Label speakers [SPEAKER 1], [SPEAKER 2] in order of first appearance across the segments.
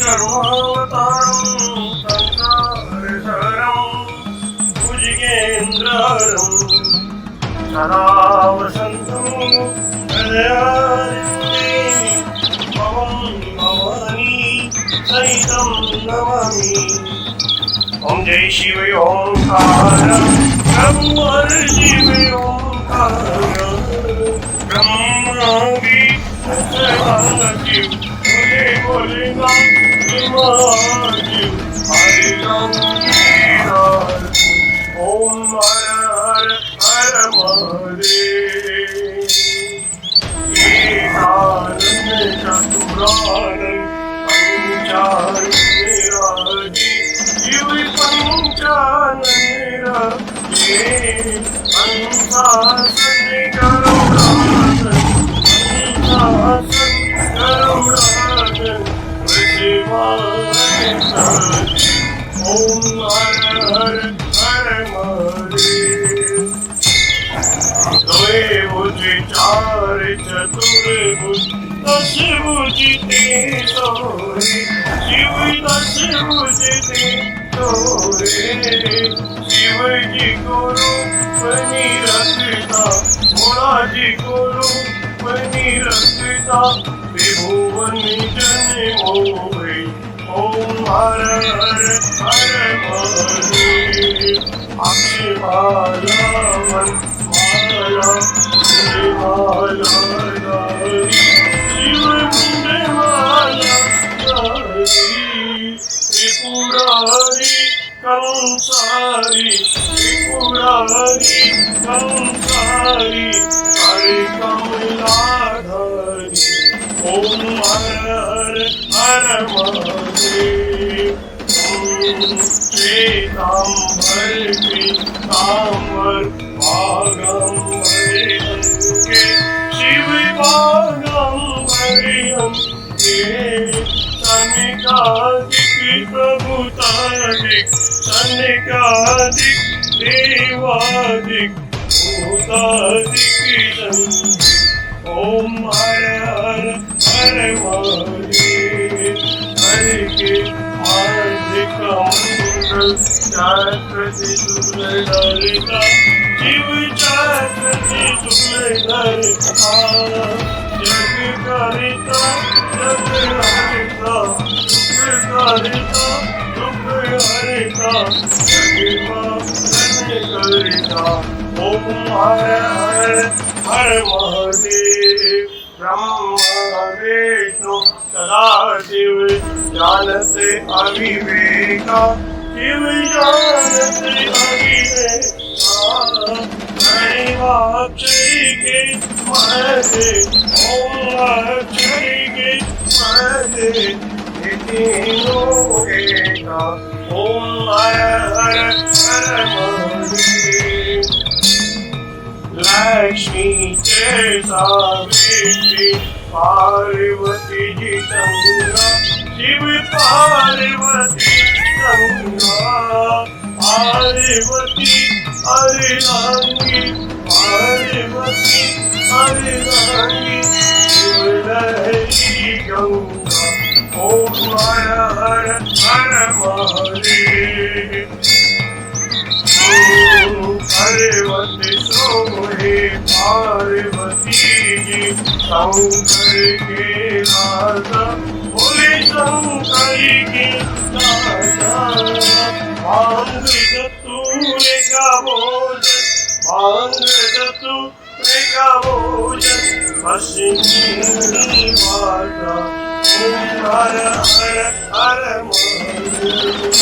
[SPEAKER 1] धर्मावतारं संसारसारं भुजगेन्द्रहरं सदा वसन्तं हृदयारण्ये भवं भवानी सहितं नमामि। ओम जय शिव ओंकार ब्रह्म शिव ओंकार ब्रह्मा शिव बोले बोले शिव हरे राम ओम हर हर हर महादेव एकानंद चतुरानंद पंचानंद शिव पंचानंद पंचासन गरुड़ासन पंचासन गरुड़ासन ओम हर हर हर महादेव। द्वय भुज चार चतुर्भुज दश भुज ते सोरे शिव दश भुज ते सोरे शिव जी को रूप निरखता भोला जी को रूप निरखता त्रिभुवन जन मोहे ओम हर हर हर महादेव। अक्षमाला मन माला माला शिव मुंडे माला त्रिपुरारी कंसारी त्रिपुरारी कंसारी हरे कमलाधारी ओम हर हर हर महादेव। श्वेतांबर पीतांबर भागंबर अंके शिव भागंबर अंके सनिकादिक प्रभुतादिक सनिकादिक देवादिक भूतादिक ओम हर हर हर महादेव। हरि के मार्गिक मंगल चक्रति सुललिता शिव चक्रति सुललिता जग करिता जग हरिता दुख करिता दुख हरिता जग करिता ओम हर हर हर महादेव। ब्रह्मा विष्णु सदाशिव जानते अविवेका शिव जानते अविवेका अक्षय के महे ओम अक्षय के महे तीनों एका ओम हर हर हर महादेव। लक्ष्मी के सावित्री पार्वती जी गंगा शिव पार्वती गंगा पार्वती हरिरांगी पार्वती हरिरांगी शिव लहरी गंगा ओम हर हर हर महादेव। पार्वती सोहे पार्वती जी शंकर के राजा बोले शंकर के राजा भांग धतूरे का भोजन भांग धतूरे का भोजन हसीनी माता ओम हर हर हर महादेव।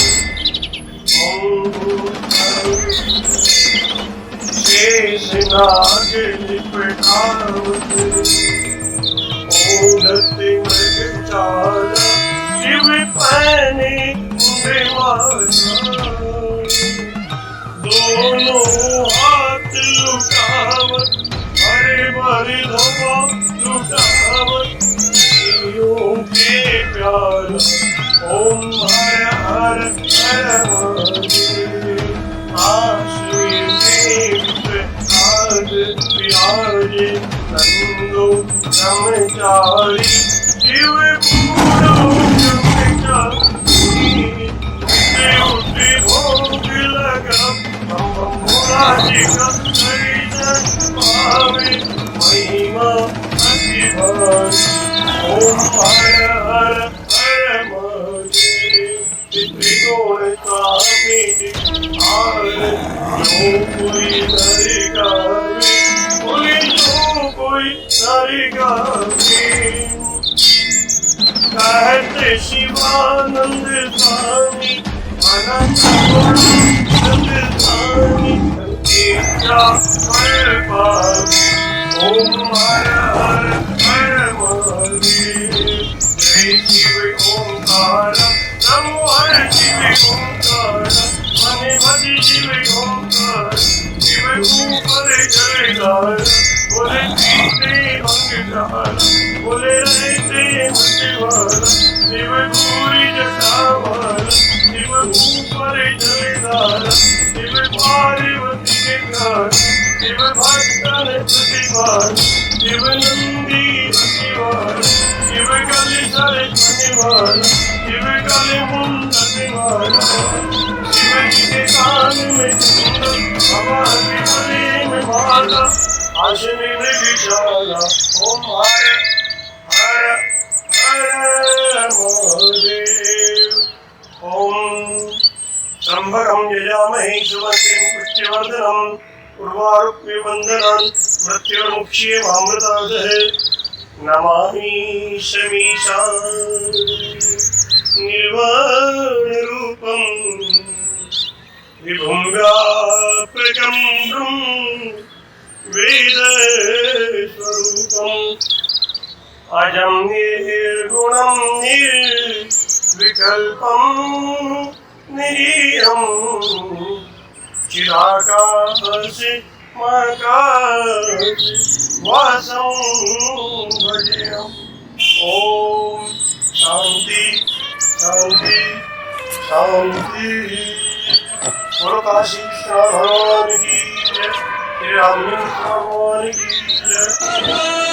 [SPEAKER 1] शेषनाग लिपटावत ओढ़ते मृगचारा शिव पहने माला दोनों हाथ लुटावत हरे भरे धवा लुटावत शिवों के प्यारा ओम हर हर हर महादेव। विराजे नंदो ब्रह्मचारी शिव पूरो ब्रह्मचारी उठे भोग लगम बम बम भोला जी का दर्शन पावे महिमा अति भारी ओम हर हर हर महादेव त्रिगुण स्वामी आर जो कोई नर गावे बोले जो कोई नर गावे कहते शिवानंद स्वामी अनंत स्वामी तेरा हर पावे ओम हर हर हर महादेव जय शिव ओंकार नमो हर शिव ओंकार मने भज शिव ओंकार शिव ऊपर जयकार बोले पीते अंगदार बोले रहते मतिवार शिव पूरी जटावार शिव ऊपर जयकार शिव पार्वती के प्यार शिव भक्तन प्रतिवार शिव नंदी प्रतिवार शिव कलि सर प्रतिवार शिव कलि मुंड प्रतिवार शिव जी के कान में कुंडल बाबा के गले में माला आशने में विशाला ओम हर हर हर महादेव ओम त्र्यंबकं यजामहे सुगन्धिं पुष्टिवर्धनम् उर्वारुकमिबन्धनान् मृत्युर्मुक्षीयमामृतादः नमामि शमीशान् निर्वाणरूपं विभुं व्यापकं वेदस्वरूपम् अजं निर्गुणं निर्विकल्पं निरीयं चिराकाशे वासं भजेयम् ॐ शान्ति शान्ति शान्ति बोलो काशी विश्वनाथ भगवान की जय, श्री राम भगवान की जय।